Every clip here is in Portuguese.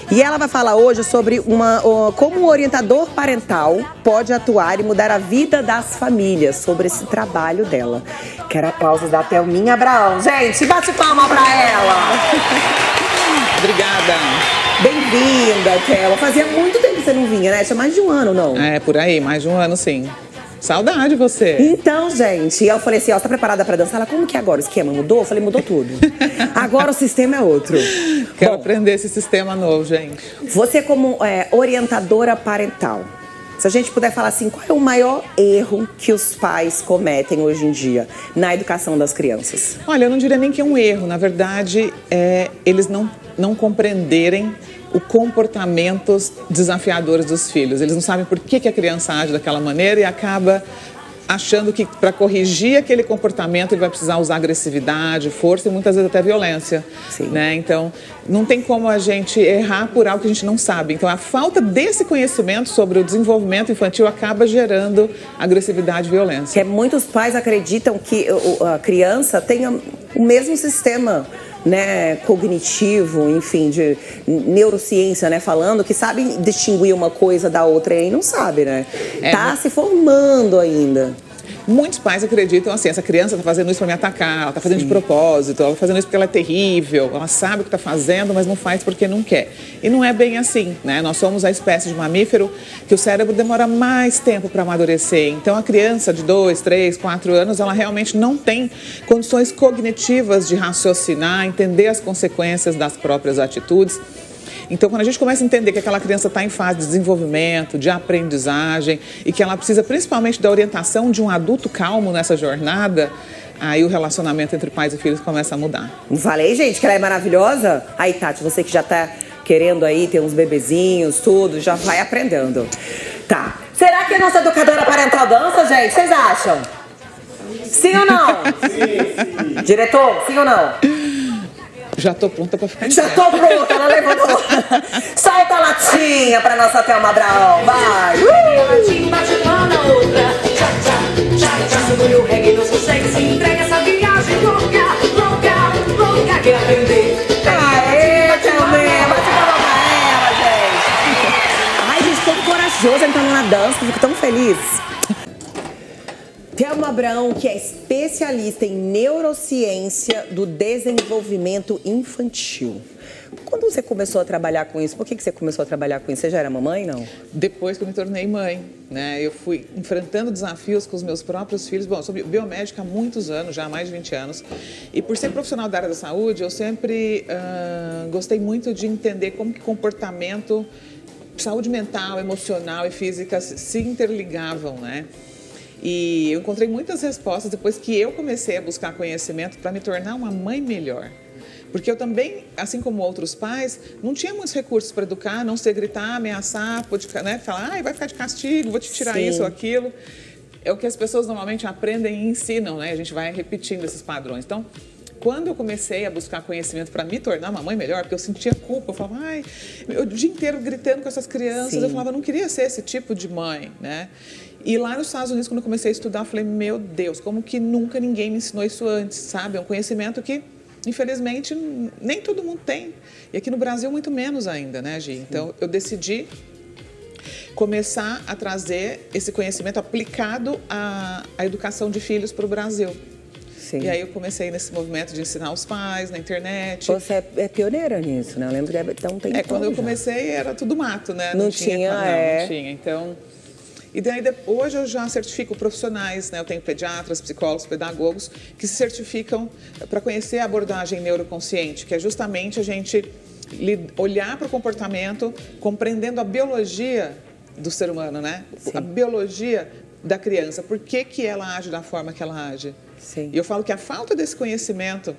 E ela vai falar hoje sobre como o orientador parental pode atuar e mudar a vida das famílias, sobre esse trabalho dela. Quero aplausos da Thelminha Abraão. Gente, bate palma pra ela. Obrigada. Bem-vinda, Thelma. Fazia muito tempo que você não vinha, né? Tinha mais de um ano, não? É, por aí, mais de um ano, sim. Saudade você. Então, gente, eu falei assim, ó, você tá preparada pra dançar? Ela, como que é agora? O esquema mudou? Eu falei, mudou tudo. Agora o sistema é outro. Quero aprender esse sistema novo, gente. Você como orientadora parental, se a gente puder falar assim, qual é o maior erro que os pais cometem hoje em dia na educação das crianças? Olha, eu não diria nem que é um erro. Na verdade, eles não compreenderem o comportamentos desafiadores dos filhos. Eles não sabem por que a criança age daquela maneira e acaba achando que para corrigir aquele comportamento ele vai precisar usar agressividade, força e muitas vezes até violência. Sim. Né? Então, não tem como a gente errar por algo que a gente não sabe. Então, a falta desse conhecimento sobre o desenvolvimento infantil acaba gerando agressividade e violência. Que muitos pais acreditam que a criança tenha o mesmo sistema, né, cognitivo, enfim, de neurociência, né, falando que sabe distinguir uma coisa da outra e aí não sabe, né? Tá se formando ainda. Muitos pais acreditam assim, essa criança está fazendo isso para me atacar, ela está fazendo de propósito, ela está fazendo isso porque ela é terrível, ela sabe o que está fazendo, mas não faz porque não quer. E não é bem assim, né? Nós somos a espécie de mamífero que o cérebro demora mais tempo para amadurecer. Então a criança de 2, 3, 4 anos, ela realmente não tem condições cognitivas de raciocinar, entender as consequências das próprias atitudes. Então, quando a gente começa a entender que aquela criança está em fase de desenvolvimento, de aprendizagem e que ela precisa principalmente da orientação de um adulto calmo nessa jornada, aí o relacionamento entre pais e filhos começa a mudar. Não falei, gente, que ela é maravilhosa? Aí, Tati, você que já tá querendo aí ter uns bebezinhos, tudo, já vai aprendendo. Tá. Será que a nossa educadora parental dança, gente? Vocês acham? Sim ou não? Sim. Diretor, sim ou não? Já tô pronta pra ficar. Já tô pronta, ela levantou. Solta a latinha pra nossa Thelma Abraão, vai! Latinha bate uma na outra. Já segura o reggae, não consegue se entrega essa viagem louca, louca, louca. Quer aprender? Aê, Thelminha, bate palma pra ela, gente. Ai, gente, todo corajoso entrando na dança, fico tão feliz. Thelma Abraão, que é especialista em neurociência do desenvolvimento infantil. Quando você começou a trabalhar com isso, por que você começou a trabalhar com isso? Você já era mamãe, não? Depois que eu me tornei mãe, né? Eu fui enfrentando desafios com os meus próprios filhos. Bom, eu sou biomédica há muitos anos, já há mais de 20 anos. E por ser profissional da área da saúde, eu sempre gostei muito de entender como que comportamento, saúde mental, emocional e física se interligavam, né? E eu encontrei muitas respostas depois que eu comecei a buscar conhecimento para me tornar uma mãe melhor. Porque eu também, assim como outros pais, não tinha muitos recursos para educar, não sei gritar, ameaçar, né, falar, vai ficar de castigo, vou te tirar Sim. isso ou aquilo. É o que as pessoas normalmente aprendem e ensinam, né? A gente vai repetindo esses padrões. Então, quando eu comecei a buscar conhecimento para me tornar uma mãe melhor, porque eu sentia culpa, eu falava, eu o dia inteiro gritando com essas crianças, Sim. eu falava, eu não queria ser esse tipo de mãe, né? E lá nos Estados Unidos, quando eu comecei a estudar, eu falei, meu Deus, como que nunca ninguém me ensinou isso antes, sabe? É um conhecimento que, infelizmente, nem todo mundo tem. E aqui no Brasil, muito menos ainda, né, Gi? Então, eu decidi começar a trazer esse conhecimento aplicado à educação de filhos para o Brasil. Sim. E aí eu comecei nesse movimento de ensinar os pais na internet. Você é pioneira nisso, né? Eu lembro que então tem quando eu comecei era tudo mato, né? Não tinha. Não tinha. Então, e daí hoje eu já certifico profissionais, né? Eu tenho pediatras, psicólogos, pedagogos que se certificam para conhecer a abordagem neuroconsciente, que é justamente a gente olhar para o comportamento, compreendendo a biologia do ser humano, né? Sim. A biologia da criança, por que ela age da forma que ela age. Sim. E eu falo que a falta desse conhecimento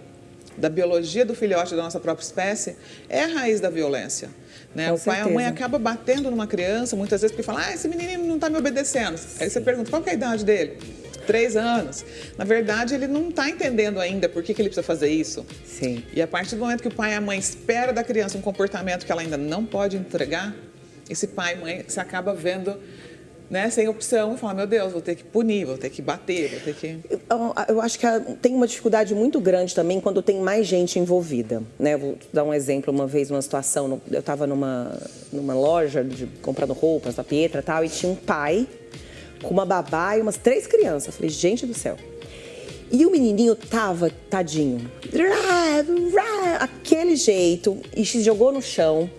da biologia do filhote da nossa própria espécie é a raiz da violência. Né? O pai e a mãe acabam batendo numa criança, muitas vezes, porque fala, esse menino não está me obedecendo. Aí você pergunta, qual que é a idade dele? 3 anos. Na verdade, ele não está entendendo ainda por que ele precisa fazer isso. Sim. E a partir do momento que o pai e a mãe espera da criança um comportamento que ela ainda não pode entregar, esse pai e mãe se acaba vendo né, sem opção, e falar, meu Deus, vou ter que punir, vou ter que bater, vou ter que... Eu acho que tem uma dificuldade muito grande também quando tem mais gente envolvida, né? Vou dar um exemplo, uma vez, uma situação, eu estava numa loja comprando roupas da Pietra e tal, e tinha um pai com uma babá e umas 3 crianças. Eu falei, gente do céu. E o menininho tava, tadinho, aquele jeito, e se jogou no chão.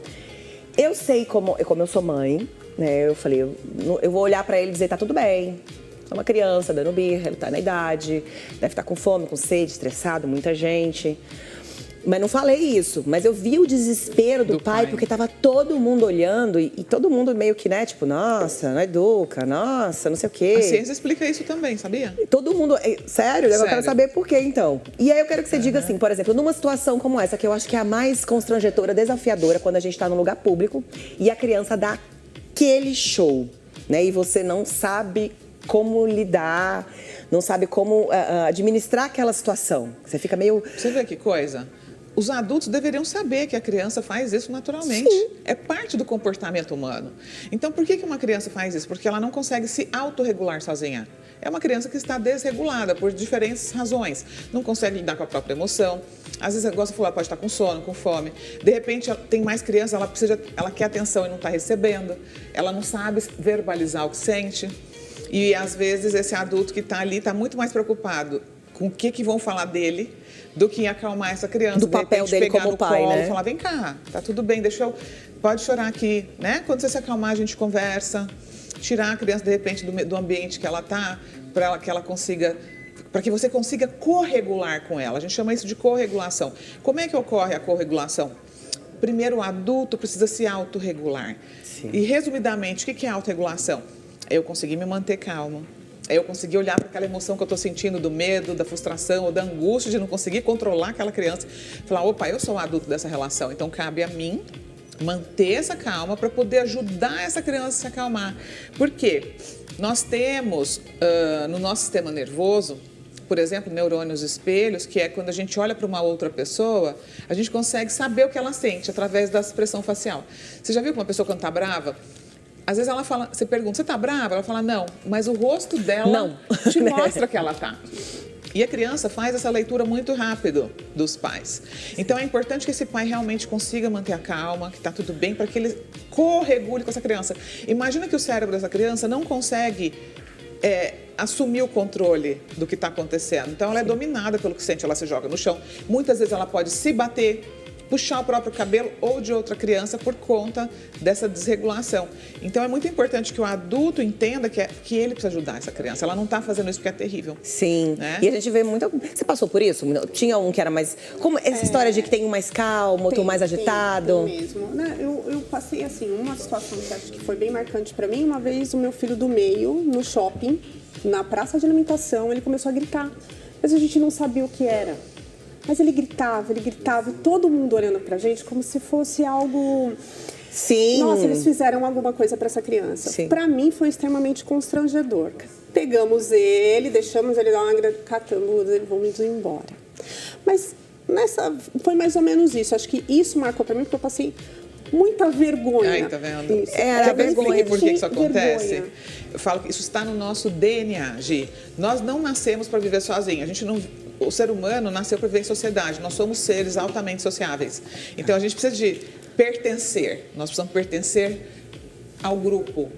Eu sei como eu sou mãe, né? Eu falei, eu vou olhar pra ele e dizer, tá tudo bem. É uma criança dando birra, ele tá na idade, deve estar com fome, com sede, estressado, muita gente. Mas não falei isso, mas eu vi o desespero do pai, porque tava todo mundo olhando e todo mundo meio que, né, tipo, nossa, não educa, nossa, não sei o quê. A ciência explica isso também, sabia? Todo mundo, sério? Eu quero saber por quê, então. E aí eu quero que você diga assim, por exemplo, numa situação como essa, que eu acho que é a mais constrangedora, desafiadora, quando a gente tá num lugar público e a criança dá aquele show, né, e você não sabe como lidar, não sabe como administrar aquela situação. Você fica meio... Você vê que coisa? Os adultos deveriam saber que a criança faz isso naturalmente. Sim. É parte do comportamento humano. Então, por que uma criança faz isso? Porque ela não consegue se autorregular sozinha. É uma criança que está desregulada por diferentes razões. Não consegue lidar com a própria emoção. Às vezes, igual você falou, ela pode estar com sono, com fome. De repente, tem mais criança, ela quer atenção e não está recebendo. Ela não sabe verbalizar o que sente. E, às vezes, esse adulto que está ali está muito mais preocupado com o que vão falar dele do que acalmar essa criança. Do papel dele pegar como no pai, colo, né? Falar, vem cá, tá tudo bem, pode chorar aqui, né? Quando você se acalmar, a gente conversa. Tirar a criança, de repente, do ambiente que ela tá, para que você consiga corregular com ela. A gente chama isso de corregulação. Como é que ocorre a corregulação? Primeiro, o adulto precisa se autorregular. Sim. E, resumidamente, o que é autorregulação? É eu conseguir me manter calma. É eu conseguir olhar para aquela emoção que eu estou sentindo, do medo, da frustração ou da angústia de não conseguir controlar aquela criança. Falar, opa, eu sou o adulto dessa relação, então cabe a mim manter essa calma para poder ajudar essa criança a se acalmar. Por quê? Nós temos no nosso sistema nervoso, por exemplo, neurônios espelhos, que é quando a gente olha para uma outra pessoa, a gente consegue saber o que ela sente através da expressão facial. Você já viu que uma pessoa quando está brava, às vezes ela fala, você pergunta, você tá brava? Ela fala, não, mas o rosto dela te mostra que ela tá. E a criança faz essa leitura muito rápido dos pais. Então é importante que esse pai realmente consiga manter a calma, que tá tudo bem, para que ele corregule com essa criança. Imagina que o cérebro dessa criança não consegue assumir o controle do que está acontecendo. Então ela é dominada pelo que sente, ela se joga no chão. Muitas vezes ela pode se bater, puxar o próprio cabelo ou de outra criança por conta dessa desregulação. Então é muito importante que o adulto entenda que ele precisa ajudar essa criança. Ela não está fazendo isso porque é terrível. Sim. Né? E a gente vê muito... Você passou por isso? Tinha um que era mais... Como essa história de que tem um mais calmo, outro mais agitado? Tem mesmo. Né? Eu passei, assim, uma situação que acho que foi bem marcante para mim. Uma vez o meu filho do meio, no shopping, na praça de alimentação, ele começou a gritar. Mas a gente não sabia o que era. Mas ele gritava, e todo mundo olhando pra gente como se fosse algo... Sim. Nossa, eles fizeram alguma coisa pra essa criança. Sim. Pra mim foi extremamente constrangedor. Pegamos ele, deixamos ele dar uma catambuda, ele vamos embora. Mas foi mais ou menos isso. Acho que isso marcou pra mim, porque eu passei muita vergonha. Aí, tá vendo? Isso. Era vergonha. Por que isso acontece? Vergonha. Eu falo que isso está no nosso DNA, Gi. Nós não nascemos para viver sozinhos. O ser humano nasceu para viver em sociedade. Nós somos seres altamente sociáveis. Então, a gente precisa de pertencer. Nós precisamos pertencer ao grupo,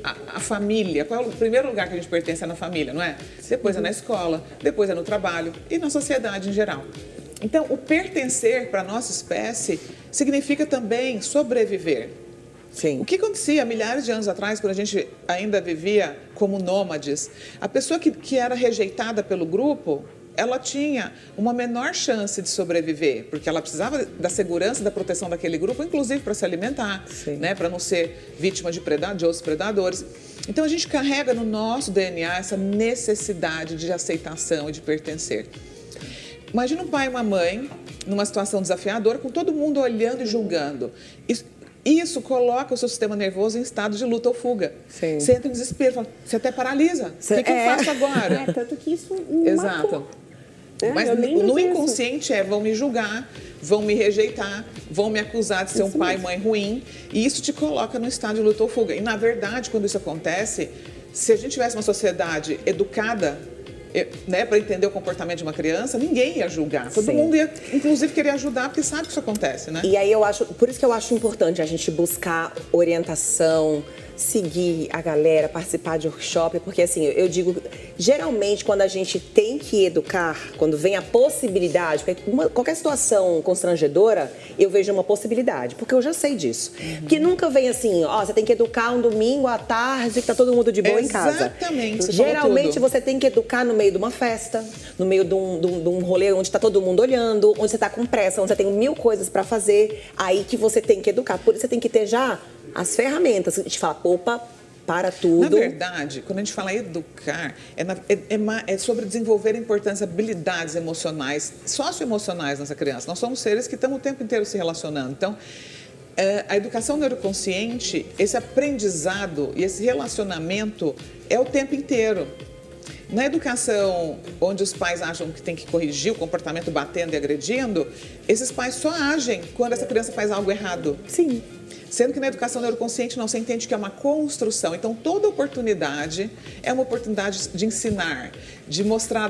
à família. Qual é o primeiro lugar que a gente pertence? É na família, não é? Depois é na escola, depois é no trabalho e na sociedade em geral. Então, o pertencer para a nossa espécie significa também sobreviver. Sim. O que acontecia milhares de anos atrás, quando a gente ainda vivia como nômades? A pessoa que era rejeitada pelo grupo, ela tinha uma menor chance de sobreviver, porque ela precisava da segurança, da proteção daquele grupo, inclusive para se alimentar, né, para não ser vítima de outros predadores. Então a gente carrega no nosso DNA essa necessidade de aceitação e de pertencer. Imagina um pai e uma mãe numa situação desafiadora, com todo mundo olhando e julgando. Isso coloca o seu sistema nervoso em estado de luta ou fuga. Sim. Você entra em desespero, você até paralisa. O que eu faço agora? Tanto que isso me Exato. marcou. Mas no inconsciente vão me julgar, vão me rejeitar, vão me acusar de ser um pai e mãe ruim, e isso te coloca no estado de luta ou fuga. E, na verdade, quando isso acontece, se a gente tivesse uma sociedade educada, né, para entender o comportamento de uma criança, ninguém ia julgar. Todo mundo ia, inclusive, querer ajudar, porque sabe que isso acontece, né? E aí por isso que eu acho importante a gente buscar orientação, seguir a galera, participar de workshop, porque assim, eu digo, geralmente quando a gente tem que educar, quando vem a possibilidade, porque qualquer situação constrangedora, eu vejo uma possibilidade, porque eu já sei disso. Porque nunca vem assim, ó, você tem que educar um domingo à tarde, que tá todo mundo de boa em casa. Exatamente, você Geralmente falou tudo. você tem que educar no meio de uma festa, no meio de um rolê onde tá todo mundo olhando, onde você tá com pressa, onde você tem 1000 coisas pra fazer, aí que você tem que educar. Por isso você tem que ter já as ferramentas. A gente fala, opa, para tudo. Na verdade, quando a gente fala educar, é sobre desenvolver importantes habilidades emocionais, socioemocionais nessa criança. Nós somos seres que estamos o tempo inteiro se relacionando. Então, a educação neuroconsciente, esse aprendizado e esse relacionamento é o tempo inteiro. Na educação, onde os pais acham que tem que corrigir o comportamento batendo e agredindo, esses pais só agem quando essa criança faz algo errado. Sim. Sendo que na educação neuroconsciente não, você entende que é uma construção. Então, toda oportunidade é uma oportunidade de ensinar, de mostrar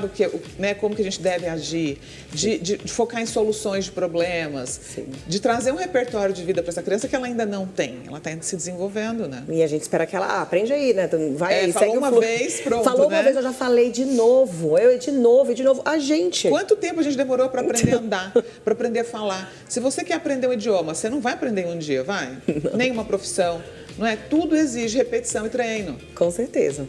né, como que a gente deve agir, de focar em soluções de problemas, de trazer um repertório de vida para essa criança que ela ainda não tem. Ela está se desenvolvendo, né? E a gente espera que ela aprende aí, né? Vai aí, falou uma vez, pronto, Falou uma né? vez, eu já falei de novo. Eu de novo, e de novo. A gente. Quanto tempo a gente demorou para aprender a andar, para aprender a falar? Se você quer aprender um idioma, você não vai aprender em um dia, vai? Não. Nem uma profissão, não é? Tudo exige repetição e treino. Com certeza.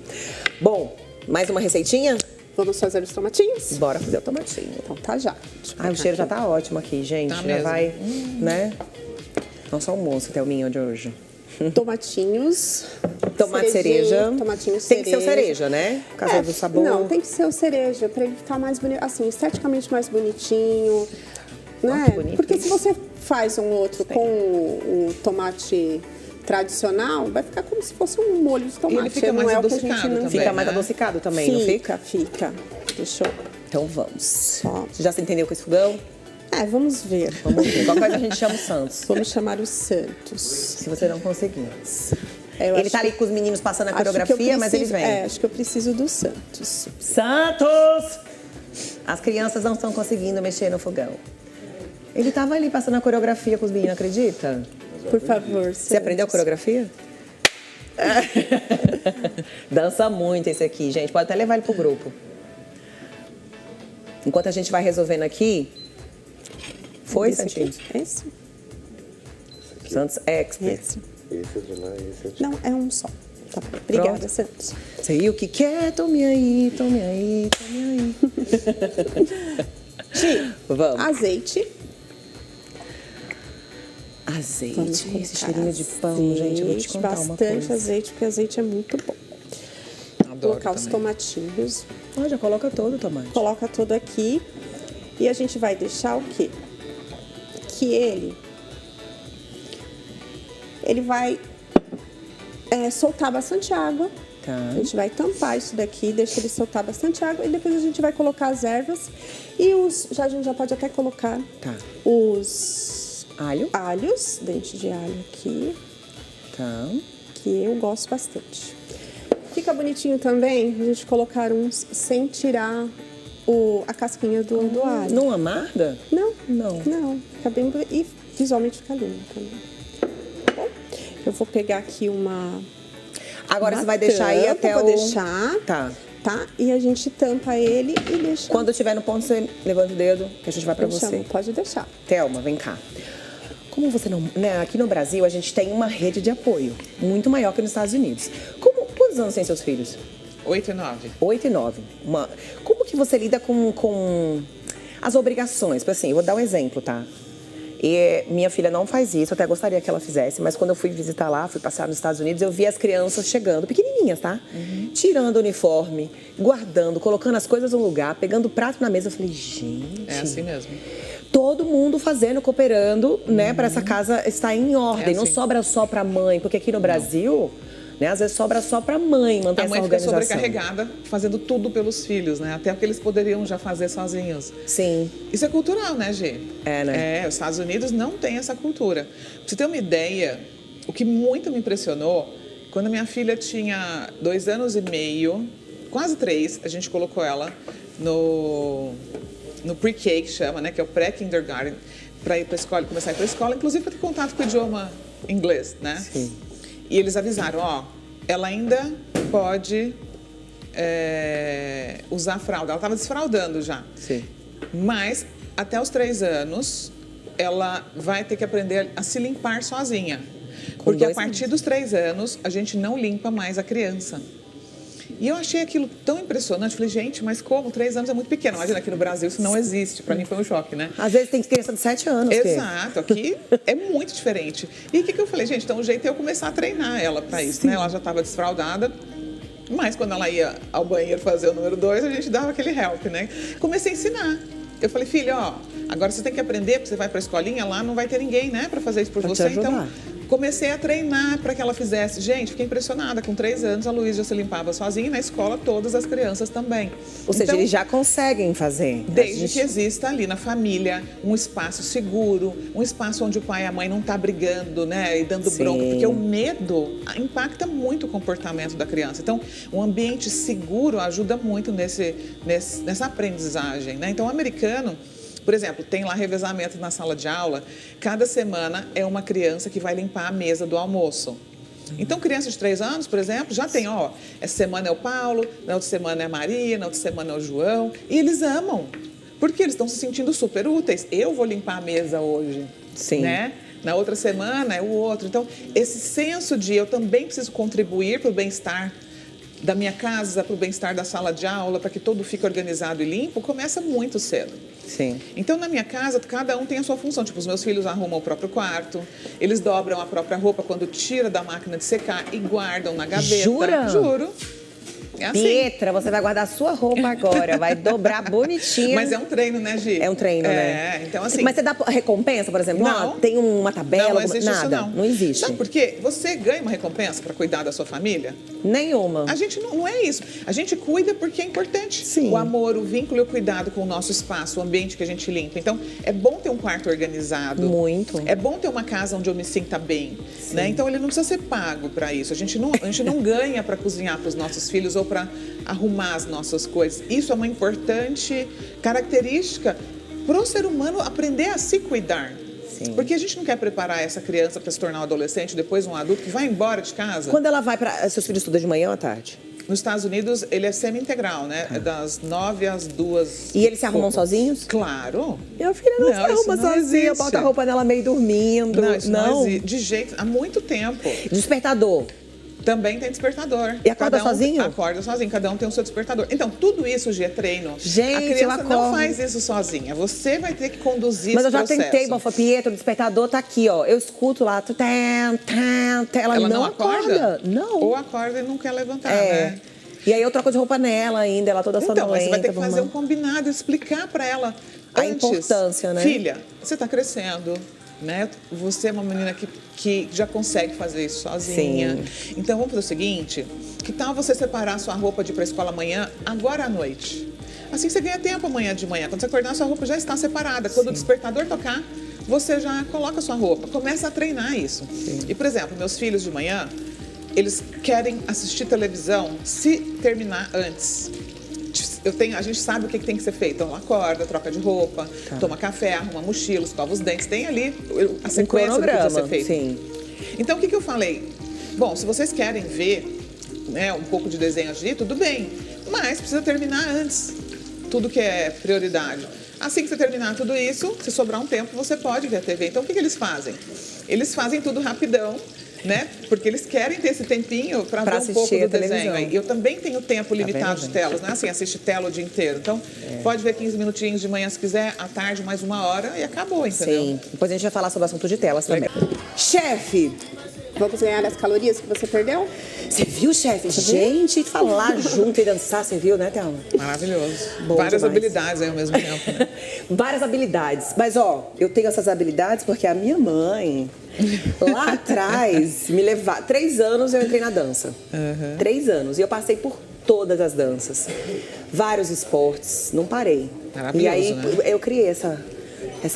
Bom, mais uma receitinha? Vamos fazer os tomatinhos? Bora fazer o tomatinho. Então tá já. O cheiro já tá ótimo aqui, gente. Tá já mesmo. vai, né? Nosso almoço, Thelminha, de hoje. Tomatinhos. Tomate cereja. Tomatinhos Tem que ser o cereja, né? Por causa do sabor. Não, tem que ser o cereja, pra ele ficar mais bonito, assim, esteticamente mais bonitinho, né? que bonito Porque isso. se você faz um outro com o tomate tradicional, vai ficar como se fosse um molho de tomate. ele fica não mais é o que a adocicado gente não também, Fica né? mais adocicado também, não fica? Fica. Deixa eu... Então vamos. Só. Você já se entendeu com esse fogão? Vamos ver. Vamos ver. Qual coisa a gente chama o Santos? Vamos chamar os Santos. Se você não conseguir. Eu Ele acho tá ali que- com os meninos passando a acho que eu coreografia, mas ele preciso- vem. acho que eu preciso do Santos. Santos! As crianças não estão conseguindo mexer no fogão. Ele tava ali passando a coreografia com os meninos, acredita? Por favor, Você aprendeu a coreografia? Dança muito esse aqui, gente. Pode até levar ele pro grupo. Enquanto a gente vai resolvendo aqui... Foi, Santinho? Esse? Santos Expert. Esse. Esse é de lá, esse é de Não, é um só. Tá bom. Obrigada, Pronto. Santos. Sei o que quer, tome aí, tome aí, tome aí. Vamos. Azeite. Azeite. Vamos Esse colocar cheirinho de pão, azeite, gente, eu vou te contar uma bastante coisa. azeite, porque azeite é muito bom. Adoro Colocar os também. tomatinhos. Ó, já coloca todo o tomate. Coloca tudo aqui. E a gente vai deixar o quê? Que ele vai soltar bastante água. Tá. A gente vai tampar isso daqui, deixa ele soltar bastante água e depois a gente vai colocar as ervas e a gente já pode até colocar Tá. os Alho. alhos, dente de alho aqui, Tá. que eu gosto bastante. Fica bonitinho também a gente colocar uns sem tirar a casquinha do alho. Não amarga? Não, Não. fica bem e visualmente fica lindo também. Bom, eu vou pegar aqui uma Agora você vai deixar aí tampa, até vou o... deixar, Tá. tá? E a gente tampa ele e deixa. Quando estiver no ponto, você levanta o dedo, que a gente vai pra Eu você. chamo, pode deixar. Thelma, vem cá. Como você não... Né, aqui no Brasil, a gente tem uma rede de apoio muito maior que nos Estados Unidos. Quantos anos têm seus filhos? 8 e 9. 8 e 9. Como que você lida com as obrigações? Porque assim, eu vou dar um exemplo, tá? Minha filha não faz isso, eu até gostaria que ela fizesse, mas quando eu fui visitar lá, fui passear nos Estados Unidos, eu vi as crianças chegando, pequenininhas, tá? Tirando o uniforme, guardando, colocando as coisas no lugar, pegando o prato na mesa. Eu falei, gente... É assim mesmo. Todo mundo fazendo, cooperando, né, para essa casa estar em ordem. É Não assim. sobra só pra mãe, porque aqui no Brasil, né? Às vezes sobra só pra mãe manter A essa mãe fica organização. sobrecarregada fazendo tudo pelos filhos, né? Até porque eles poderiam já fazer sozinhos. Sim. Isso é cultural, né, Gê? É, né? É, os Estados Unidos não tem essa cultura. Pra você ter uma ideia, o que muito me impressionou, quando a minha filha tinha 2 anos e meio, quase 3, a gente colocou ela no pre-K, que chama, né? Que é o pré-kindergarten, para ir para a escola, começar a ir para a escola, inclusive para ter contato com o idioma inglês, né? Sim. E eles avisaram, ó, ela ainda pode usar fralda. Ela estava desfraldando já. Sim. Mas, até os 3 anos, ela vai ter que aprender a se limpar sozinha. Porque a 2 partir dos 3 anos, a gente não limpa mais a criança. E eu achei aquilo tão impressionante. Falei, gente, mas como? 3 anos é muito pequeno. Imagina, aqui no Brasil isso não existe. Para mim foi um choque, né? Às vezes tem criança de 7 anos. Exato, aqui é muito diferente. E o que eu falei, gente? Então o jeito é eu começar a treinar ela para isso, né? Ela já estava desfraldada. Mas quando ela ia ao banheiro fazer o número 2, a gente dava aquele help, né? Comecei a ensinar. Eu falei, filha, ó, agora você tem que aprender, porque você vai para a escolinha, lá não vai ter ninguém, né, para fazer isso por Pra te você. ajudar. Então, comecei a treinar para que ela fizesse. Gente, fiquei impressionada. Com 3 anos, a Luísa já se limpava sozinha e na escola todas as crianças também. Ou seja, Então, eles já conseguem fazer. desde que exista ali na família um espaço seguro, um espaço onde o pai e a mãe não tá brigando, né, e dando Sim. bronca, porque o medo impacta muito o comportamento da criança. Então, um ambiente seguro ajuda muito nessa aprendizagem, né? Então, o americano, por exemplo, tem lá revezamento na sala de aula. Cada semana é uma criança que vai limpar a mesa do almoço. Então, criança de 3 anos, por exemplo, já tem, ó, essa semana é o Paulo, na outra semana é a Maria, na outra semana é o João. E eles amam, porque eles estão se sentindo super úteis. Eu vou limpar a mesa hoje, Sim. né? Na outra semana é o outro. Então, esse senso de eu também preciso contribuir para o bem-estar da minha casa, para o bem-estar da sala de aula, para que tudo fique organizado e limpo, começa muito cedo. Sim. Então, na minha casa, cada um tem a sua função. Tipo, os meus filhos arrumam o próprio quarto, eles dobram a própria roupa quando tira da máquina de secar e guardam na gaveta. Jura? Juro. É assim. Pietra, você vai guardar a sua roupa agora, vai dobrar bonitinha. Mas é um treino, né, Gi? É um treino, né? É, então assim... Mas você dá recompensa, por exemplo? Não. Ah, tem uma tabela? Não existe nada? isso, não. Não existe? Sabe por quê? Você ganha uma recompensa para cuidar da sua família? Nenhuma. A gente não é isso. A gente cuida porque é importante. Sim. O amor, o vínculo e o cuidado com o nosso espaço, o ambiente que a gente limpa. Então, é bom ter um quarto organizado. Muito. É bom ter uma casa onde eu me sinta bem. Né? Então, ele não precisa ser pago para isso. A gente não ganha para cozinhar para os nossos filhos ou para arrumar as nossas coisas. Isso é uma importante característica para o ser humano aprender a se cuidar. Sim. Porque a gente não quer preparar essa criança para se tornar um adolescente, depois um adulto que vai embora de casa. Quando ela vai para... Seus filhos estudam de manhã ou à tarde? Nos Estados Unidos, ele é semi-integral, né? É das 9 às 2. E eles se arrumam sozinhos? Claro. Minha filha não, se isso arruma não sozinha, existe. bota a roupa dela meio dormindo. Não, isso não existe. De jeito... Há muito tempo. Despertador. Também tem despertador. E acorda Cada um sozinho? Acorda sozinho, cada um tem o seu despertador. Então, tudo isso, Gi, é treino. Gente, a criança eu não acordo. faz isso sozinha. Você vai ter que conduzir Mas eu esse já processo. tentei, Bofa Pietro, o despertador tá aqui, ó. Eu escuto lá, ela não acorda. Não. Ou acorda e não quer levantar, É. né? E aí eu troco de roupa nela ainda, ela toda Então, sonolenta. mas você vai ter que fazer um vamos- combinado, explicar para ela A antes. importância, né? Filha, você está crescendo, né? Você é uma menina que já consegue fazer isso sozinha. Sim. Então, vamos fazer o seguinte, que tal você separar a sua roupa de ir para a escola amanhã, agora à noite? Assim você ganha tempo amanhã de manhã. Quando você acordar, a sua roupa já está separada. Quando o despertador tocar, você já coloca a sua roupa. Começa a treinar isso. E, por exemplo, meus filhos de manhã, eles querem assistir televisão se terminar antes. A gente sabe o que tem que ser feito. Então, ela acorda, troca de roupa, toma café, arruma mochila, escova os dentes. Tem ali a sequência do que precisa ser feito. sim. Então, o que eu falei? Bom, se vocês querem ver, né, um pouco de desenho ali, tudo bem. Mas precisa terminar antes. Tudo que é prioridade. Assim que você terminar tudo isso, se sobrar um tempo, você pode ver a TV. Então, o que eles fazem? Eles fazem tudo rapidão, né? Porque eles querem ter esse tempinho para ver um pouco assistir a do desenho. televisão. Aí. Eu também tenho tempo limitado vendo, de telas, não é assim, assiste tela o dia inteiro. Então, pode ver 15 minutinhos de manhã se quiser, à tarde mais 1 hora e acabou, entendeu? Sim. Depois a gente vai falar sobre o assunto de telas também. Chefe, Vamos ganhar as calorias que você perdeu? você viu, chefe? Gente, falar junto e dançar, você viu, né, Thelma? Maravilhoso. Bom Várias demais. habilidades aí ao mesmo tempo, né? várias habilidades. Mas, ó, eu tenho essas habilidades porque a minha mãe, lá atrás, me levava... 3 anos eu entrei na dança. 3 anos. E eu passei por todas as danças. Vários esportes. Não parei. Maravilhoso, e aí, né? eu criei essa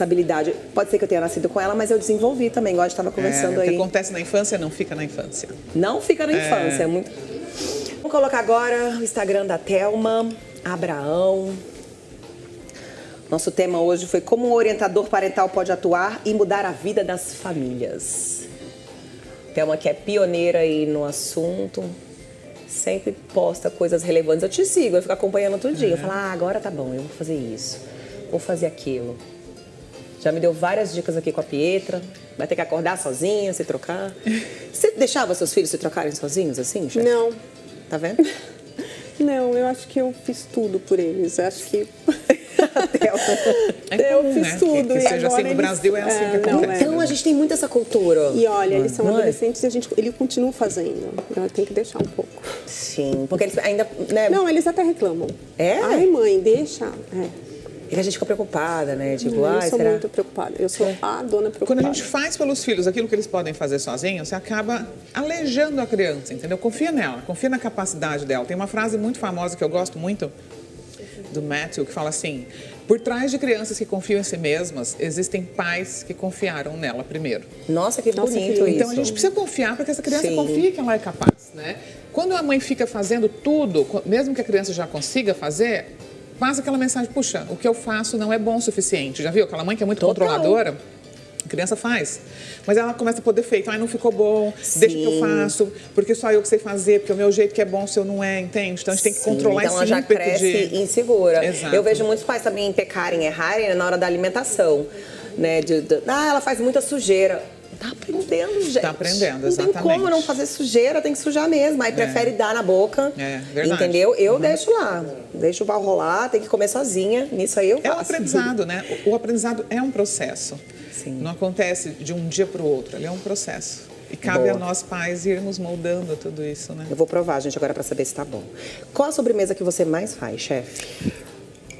habilidade. Pode ser que eu tenha nascido com ela, mas eu desenvolvi também, igual a gente estava conversando O que aí. acontece na infância não fica na infância. Não fica na infância, é muito... Vou colocar agora o Instagram da Thelma Abraão. Nosso tema hoje foi como um orientador parental pode atuar e mudar a vida das famílias. Thelma, que é pioneira aí no assunto, sempre posta coisas relevantes. Eu te sigo, eu fico acompanhando todo dia. Eu falo, agora tá bom, eu vou fazer isso, vou fazer aquilo. Já me deu várias dicas aqui com a Pietra. Vai ter que acordar sozinha, se trocar. Você deixava seus filhos se trocarem sozinhos, assim, chefe? Não. Tá vendo? Não, eu acho que eu fiz tudo por eles. Eu acho que... É eu comum, fiz né? tudo. Que e seja agora assim, no eles- Brasil é assim que não, acontece. Então a gente tem muito essa cultura. E olha, eles são Não é? adolescentes e ele continua fazendo. Eu tenho que deixar um pouco. Sim, porque eles ainda, né? Não, eles até reclamam. É? Ai, mãe, deixa. É que a gente fica preocupada, né? Tipo, Eu ai, sou será? muito preocupada. Eu sou a dona preocupada. Quando a gente faz pelos filhos aquilo que eles podem fazer sozinhos, você acaba aleijando a criança, entendeu? Confia nela, confia na capacidade dela. Tem uma frase muito famosa que eu gosto muito, do Matthew, que fala assim: por trás de crianças que confiam em si mesmas, existem pais que confiaram nela primeiro. Nossa, que Nossa, bonito que lindo. isso. Então a gente precisa confiar para que essa criança Sim. confie que ela é capaz, né? Quando a mãe fica fazendo tudo, mesmo que a criança já consiga fazer, passa aquela mensagem: puxa, o que eu faço não é bom o suficiente. Já viu? Aquela mãe que é muito Total. controladora, a criança faz. Mas ela começa a pôr defeito. Ai, não ficou bom, deixa que eu Sim. faço, porque só eu que sei fazer, porque o meu jeito que é bom, o seu não é, entende? Então a gente tem que controlar então ela esse já ímpeto cresce de... insegura. Exato. Eu vejo muitos pais também pecarem, errarem, né, na hora da alimentação. Né? Ela faz muita sujeira. Tá aprendendo, gente. Tá aprendendo, Não tem exatamente. como não fazer sujeira, tem que sujar mesmo. Aí prefere dar na boca. É, verdade. Entendeu? Eu deixo lá. Deixo o pau rolar, tem que comer sozinha. Nisso aí eu É um faço. aprendizado, né? O aprendizado é um processo. Sim. Não acontece de um dia para o outro, ele é um processo. E cabe Boa. a nós pais irmos moldando tudo isso, né? Eu vou provar, gente, agora pra saber se tá bom. Qual a sobremesa que você mais faz, chefe?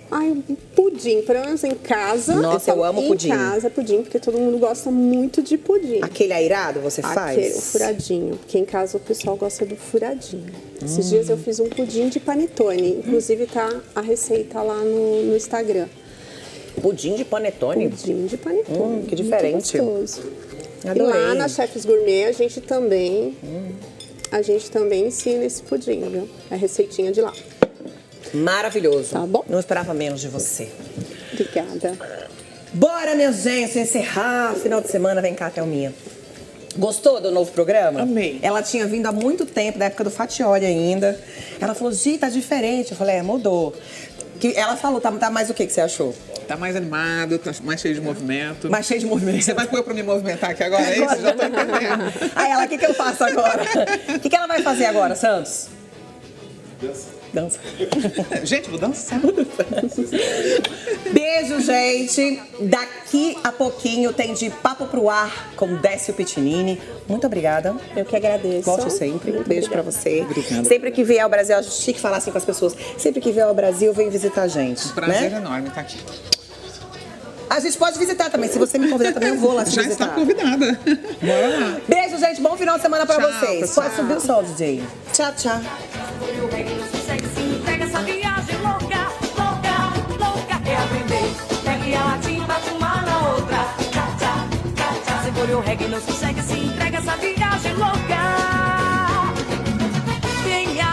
Ai, pudim. Pelo menos em casa. Nossa, eu amo pudim. Em casa, pudim, porque todo mundo gosta muito de pudim. Aquele airado você faz? Aquele, o furadinho. Porque em casa o pessoal gosta do furadinho. Esses dias eu fiz um pudim de panetone. Inclusive tá a receita lá no Instagram. Pudim de panetone? Pudim de panetone. que diferente. Muito gostoso. Adorei. E lá na Chefs Gourmet a gente também ensina esse pudim, viu? É a receitinha de lá. Maravilhoso. Tá bom. Não esperava menos de você. Obrigada. Bora, minha gente, encerrar. Final de semana, vem cá, Thelminha. Gostou do novo programa? Amei. Ela tinha vindo há muito tempo, da época do Fatioli ainda. Ela falou, Gi, tá diferente. Eu falei, mudou. Ela falou, tá mais o que você achou? Tá mais animado, tá mais cheio de movimento. Mais cheio de movimento. Você vai pôr pra me movimentar aqui agora, é isso? Já tô entendendo. Aí ela, o que eu faço agora? O que ela vai fazer agora, Santos? Dança. Gente, vou dançar. Beijo, gente. Daqui a pouquinho tem de Papo pro Ar com Décio Pitinini. Muito obrigada. Eu que agradeço. Volte sempre. Muito Beijo pra obrigada. você. Obrigada. Sempre que vier ao Brasil, acho chique falar assim com as pessoas. Sempre que vier ao Brasil, vem visitar a gente. Prazer né? enorme estar aqui. A gente pode visitar também. Se você me convidar também, eu vou lá te Já visitar. está convidada. Bora lá. Beijo, gente. Bom final de semana pra Tchau, vocês. pessoal. Pode subir o som, DJ. Tchau, tchau. E o reggae no sossego se entrega essa viagem louca, louca, louca. Quer aprender? Pegue a latinha, bate uma na outra. Tchá, tchá, tchá, tchá. Segure o reggae no sossego se entrega essa viagem louca. Venha